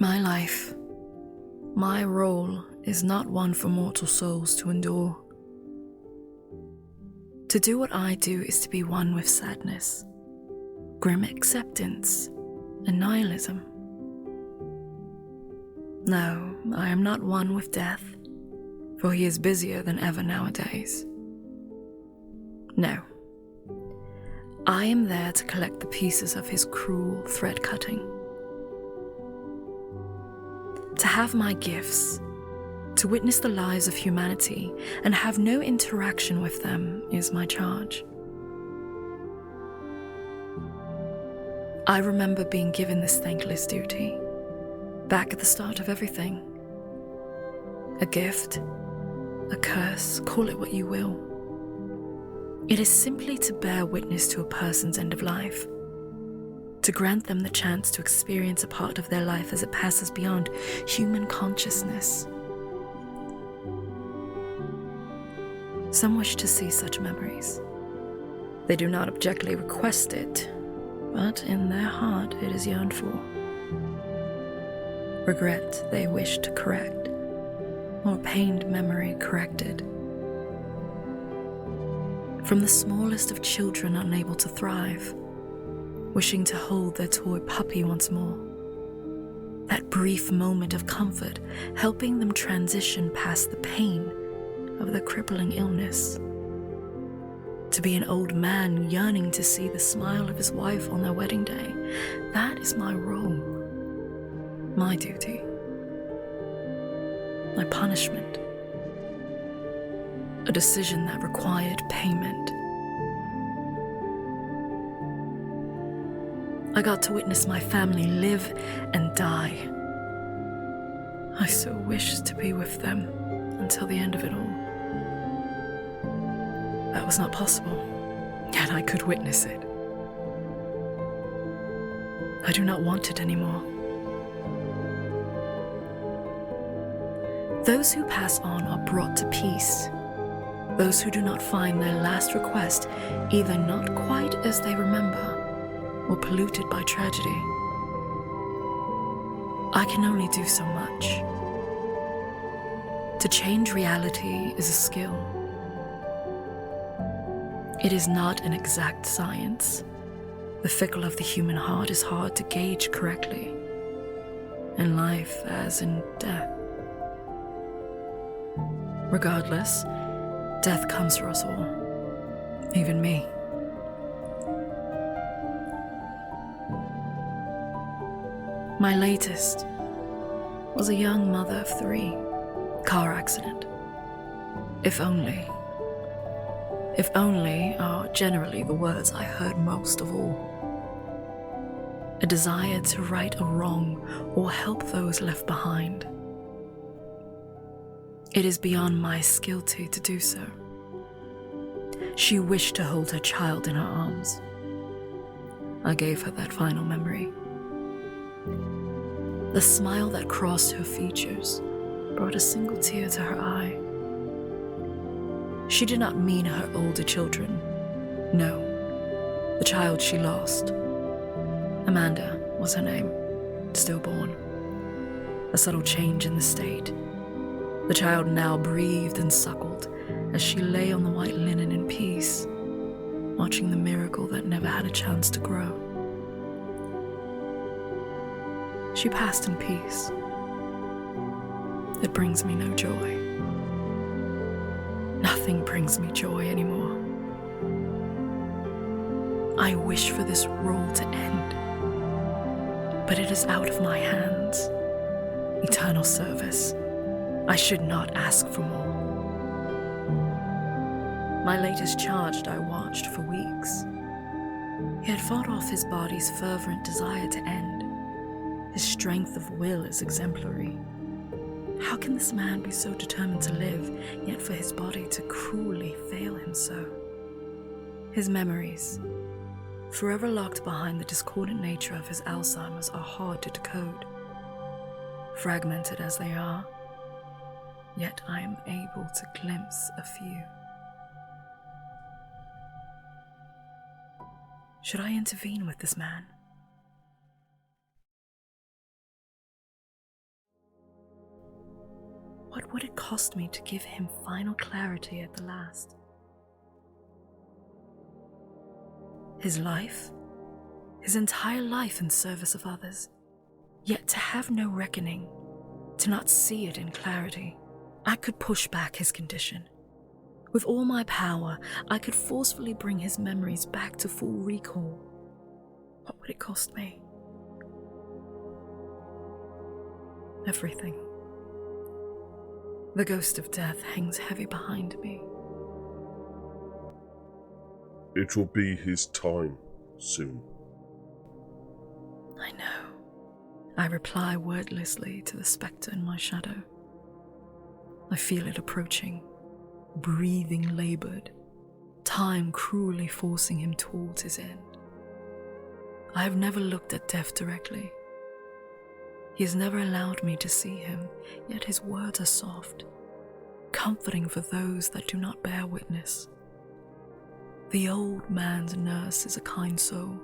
My life, my role is not one for mortal souls to endure. To do what I do is to be one with sadness, grim acceptance, and nihilism. No, I am not one with death, for he is busier than ever nowadays. No, I am there to collect the pieces of his cruel thread cutting. To have my gifts, to witness the lives of humanity and have no interaction with them is my charge. I remember being given this thankless duty, back at the start of everything. A gift, a curse, call it what you will. It is simply to bear witness to a person's end of life, to grant them the chance to experience a part of their life as it passes beyond human consciousness. Some wish to see such memories. They do not abjectly request it, but in their heart it is yearned for. Regret they wish to correct, or pained memory corrected. From the smallest of children unable to thrive, wishing to hold their toy puppy once more. That brief moment of comfort, helping them transition past the pain of their crippling illness. To be an old man yearning to see the smile of his wife on their wedding day, that is my role, my duty, my punishment. A decision that required payment. I got to witness my family live and die. I so wished to be with them until the end of it all. That was not possible, yet I could witness it. I do not want it anymore. Those who pass on are brought to peace. Those who do not find their last request either not quite as they remember or polluted by tragedy. I can only do so much. To change reality is a skill. It is not an exact science. The fickle of the human heart is hard to gauge correctly, in life as in death. Regardless, death comes for us all, even me. My latest was a young mother of 3, car accident. If only are generally the words I heard most of all. A desire to right a wrong or help those left behind. It is beyond my skill to do so. She wished to hold her child in her arms. I gave her that final memory. The smile that crossed her features brought a single tear to her eye. She did not mean her older children. No, the child she lost. Amanda was her name, stillborn. A subtle change in the state. The child now breathed and suckled as she lay on the white linen in peace, watching the miracle that never had a chance to grow. She passed in peace. It brings me no joy. Nothing brings me joy anymore. I wish for this role to end, but it is out of my hands. Eternal service. I should not ask for more. My latest charged I watched for weeks. He had fought off his body's fervent desire to end. His strength of will is exemplary. How can this man be so determined to live, yet for his body to cruelly fail him so? His memories, forever locked behind the discordant nature of his Alzheimer's, are hard to decode. Fragmented as they are, yet I am able to glimpse a few. Should I intervene with this man? What would it cost me to give him final clarity at the last? His life, his entire life in service of others, yet to have no reckoning, to not see it in clarity. I could push back his condition. With all my power, I could forcefully bring his memories back to full recall. What would it cost me? Everything. The ghost of death hangs heavy behind me. It will be his time soon. I know. I reply wordlessly to the spectre in my shadow. I feel it approaching, breathing labored, time cruelly forcing him towards his end. I have never looked at death directly. He has never allowed me to see him, yet his words are soft, comforting for those that do not bear witness. The old man's nurse is a kind soul.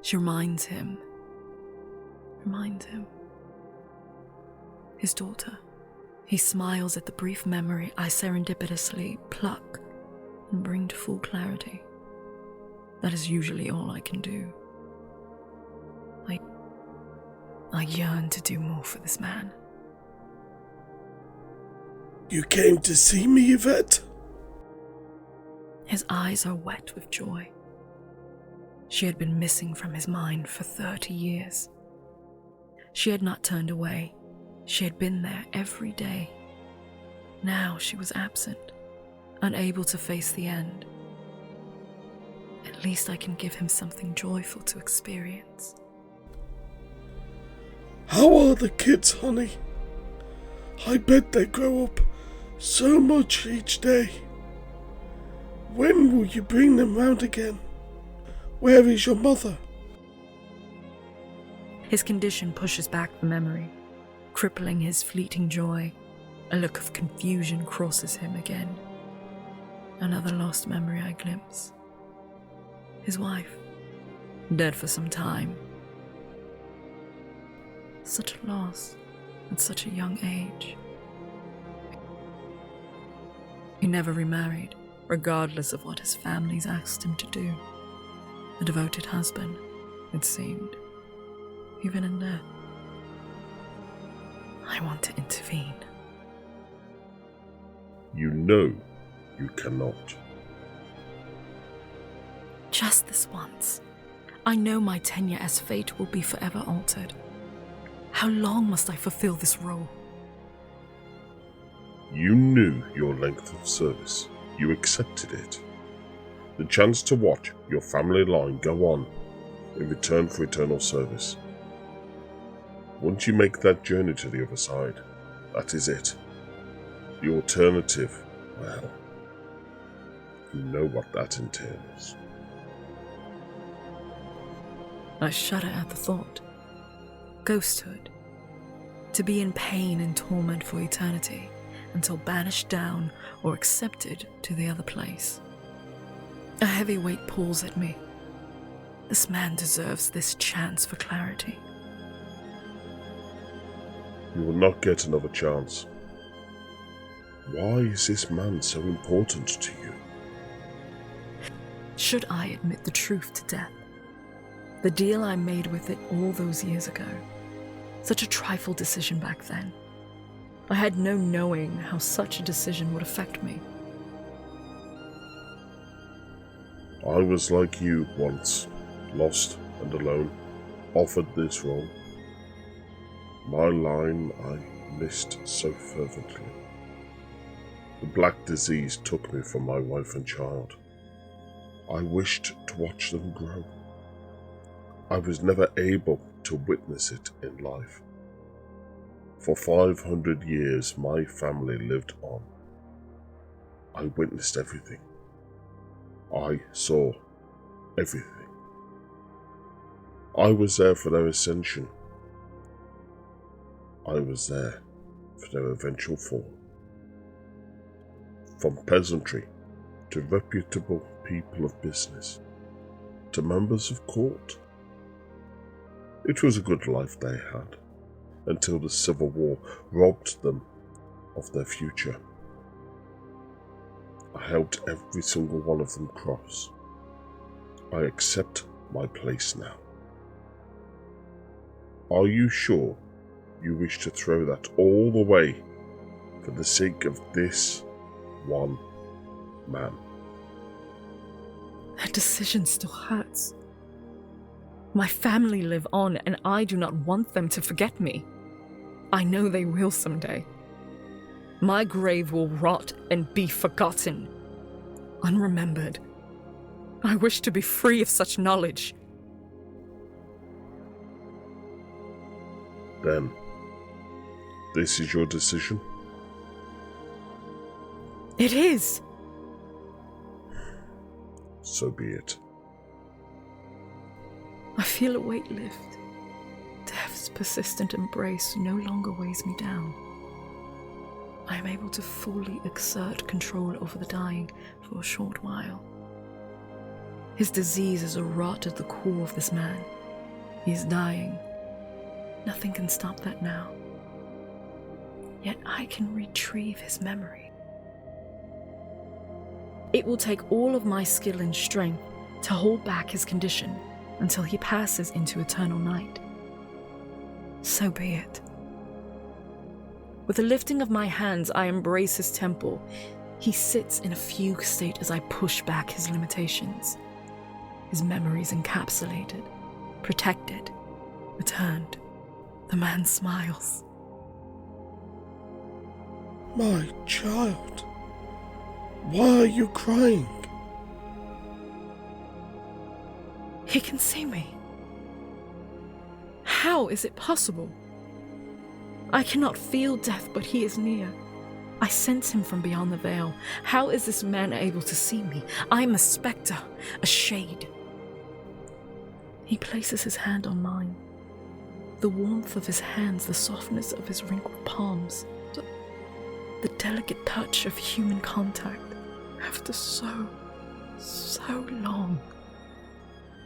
She reminds him. His daughter. He smiles at the brief memory I serendipitously pluck and bring to full clarity. That is usually all I can do. I yearn to do more for this man. You came to see me, Yvette? His eyes are wet with joy. She had been missing from his mind for 30 years. She had not turned away. She had been there every day. Now she was absent, unable to face the end. At least I can give him something joyful to experience. How are the kids, honey? I bet they grow up so much each day. When will you bring them round again? Where is your mother? His condition pushes back the memory, crippling his fleeting joy. A look of confusion crosses him again. Another lost memory I glimpse. His wife, dead for some time. Such a loss at such a young age. He never remarried, regardless of what his families asked him to do. A devoted husband, it seemed, even in death. I want to intervene. You know you cannot. Just this once. I know my tenure as fate will be forever altered. How long must I fulfill this role? You knew your length of service. You accepted it. The chance to watch your family line go on in return for eternal service. Once you make that journey to the other side, that is it. The alternative, well, you know what that entails. I shudder at the thought. Ghosthood. To be in pain and torment for eternity until banished down or accepted to the other place. A heavy weight pulls at me. This man deserves this chance for clarity. You will not get another chance. Why is this man so important to you? Should I admit the truth to death? The deal I made with it all those years ago. Such a trifle decision back then. I had no knowing how such a decision would affect me. I was like you once, lost and alone, offered this role. My line I missed so fervently. The black disease took me from my wife and child. I wished to watch them grow. I was never able to witness it in life. For 500 years my family lived on. I witnessed everything. I saw everything. I was there for their ascension. I was there for their eventual fall. From peasantry to reputable people of business to members of court. It was a good life they had, until the Civil War robbed them of their future. I helped every single one of them cross. I accept my place now. Are you sure you wish to throw that all away for the sake of this one man? That decision still hurts. My family live on, and I do not want them to forget me. I know they will someday. My grave will rot and be forgotten, unremembered. I wish to be free of such knowledge. Then, this is your decision? It is. So be it. I feel a weight lift. Death's persistent embrace no longer weighs me down. I am able to fully exert control over the dying for a short while. His disease is a rot at the core of this man. He is dying. Nothing can stop that now. Yet I can retrieve his memory. It will take all of my skill and strength to hold back his condition until he passes into eternal night. So be it. With the lifting of my hands, I embrace his temple. He sits in a fugue state as I push back his limitations. His memories encapsulated, protected, returned. The man smiles. My child, why are you crying? He can see me. How is it possible? I cannot feel death, but he is near. I sense him from beyond the veil. How is this man able to see me? I am a spectre, a shade. He places his hand on mine. The warmth of his hands, the softness of his wrinkled palms, the delicate touch of human contact after so long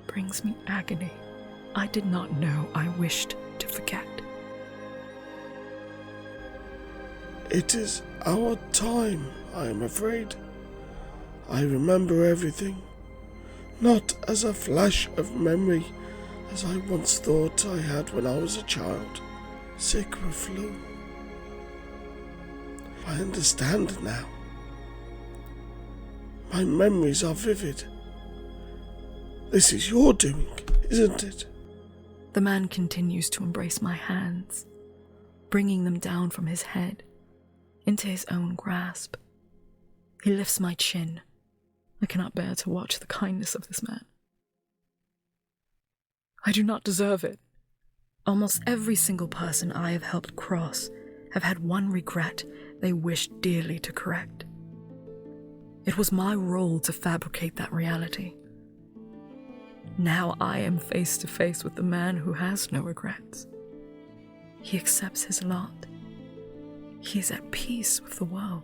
brings me agony I did not know I wished to forget. It is our time, I am afraid. I remember everything, not as a flash of memory as I once thought I had when I was a child, sick with flu. I understand now. My memories are vivid. This is your doing, isn't it? The man continues to embrace my hands, bringing them down from his head into his own grasp. He lifts my chin. I cannot bear to watch the kindness of this man. I do not deserve it. Almost every single person I have helped cross have had one regret they wished dearly to correct. It was my role to fabricate that reality. Now I am face to face with the man who has no regrets. He accepts his lot. He is at peace with the world.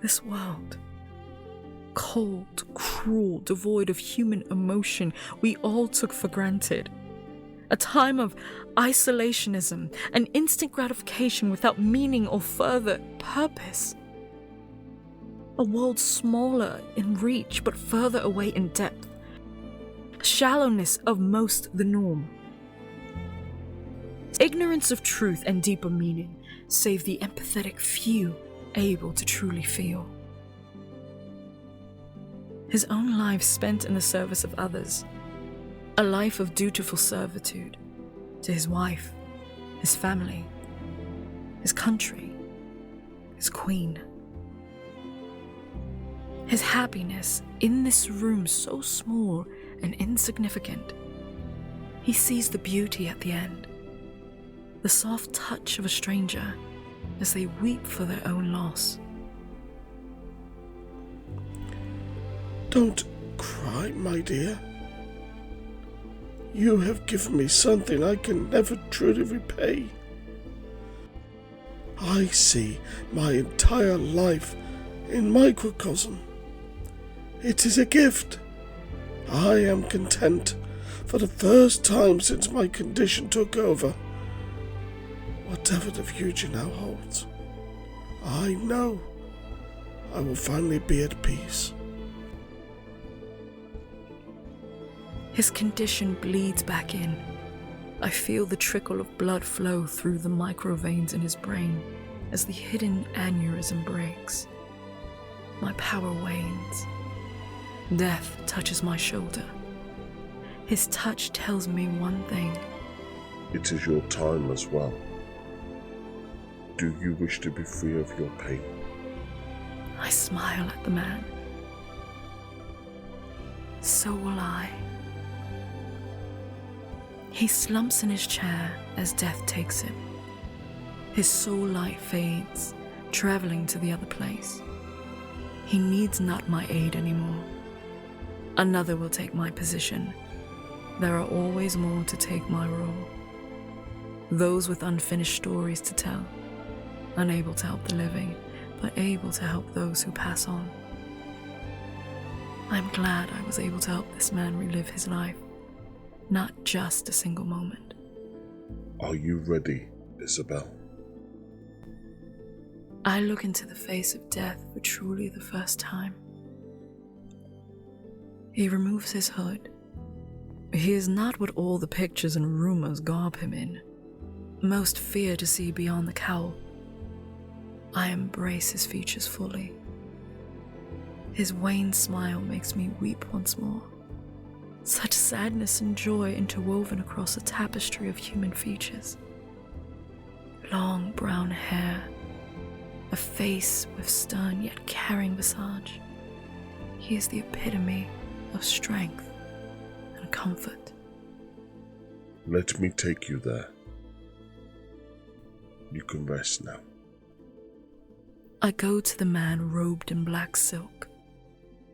This world, cold, cruel, devoid of human emotion, we all took for granted. A time of isolationism and instant gratification without meaning or further purpose. A world smaller in reach but further away in depth. Shallowness of most the norm. Ignorance of truth and deeper meaning, save the empathetic few able to truly feel. His own life spent in the service of others, a life of dutiful servitude to his wife, his family, his country, his queen. His happiness in this room so small and insignificant. He sees the beauty at the end, the soft touch of a stranger as they weep for their own loss. Don't cry, my dear. You have given me something I can never truly repay. I see my entire life in microcosm. It is a gift. I am content for the first time since my condition took over. Whatever the future now holds, I know I will finally be at peace. His condition bleeds back in. I feel the trickle of blood flow through the microveins in his brain as the hidden aneurysm breaks. My power wanes. Death touches my shoulder. His touch tells me one thing. It is your time as well. Do you wish to be free of your pain? I smile at the man. So will I. He slumps in his chair as death takes him. His soul light fades, traveling to the other place. He needs not my aid anymore. Another will take my position. There are always more to take my role. Those with unfinished stories to tell, unable to help the living, but able to help those who pass on. I'm glad I was able to help this man relive his life, not just a single moment. Are you ready, Isabelle? I look into the face of death for truly the first time. He removes his hood. He is not what all the pictures and rumors garb him in. Most fear to see beyond the cowl. I embrace his features fully. His wan smile makes me weep once more. Such sadness and joy interwoven across a tapestry of human features. Long brown hair, a face with stern yet caring visage. He is the epitome of strength and comfort. Let me take you there. You can rest now. I go to the man robed in black silk,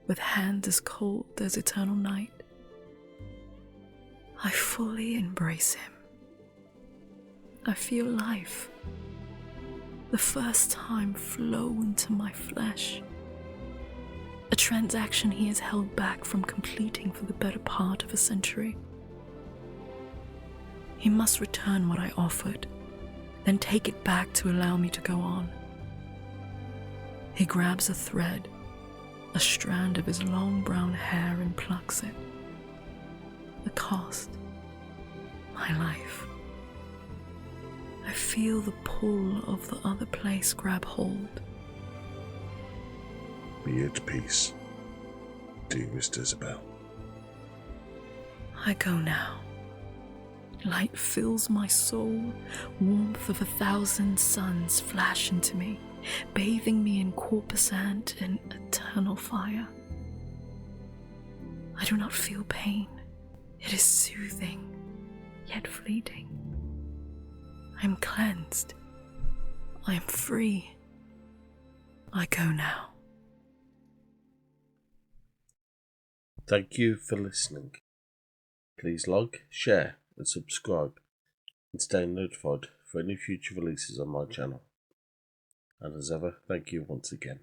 with hands as cold as eternal night. I fully embrace him. I feel life, the first time, flow into my flesh. A transaction he has held back from completing for the better part of a century. He must return what I offered, then take it back to allow me to go on. He grabs a thread, a strand of his long brown hair, and plucks it. The cost, my life. I feel the pull of the other place grab hold. Be at peace, dearest Isabelle. I go now. Light fills my soul, warmth of 1,000 suns flash into me, bathing me in corpusant and eternal fire. I do not feel pain. It is soothing, yet fleeting. I am cleansed. I am free. I go now. Thank you for listening. Please like, share and subscribe and stay notified for any future releases on my channel. And as ever, thank you once again.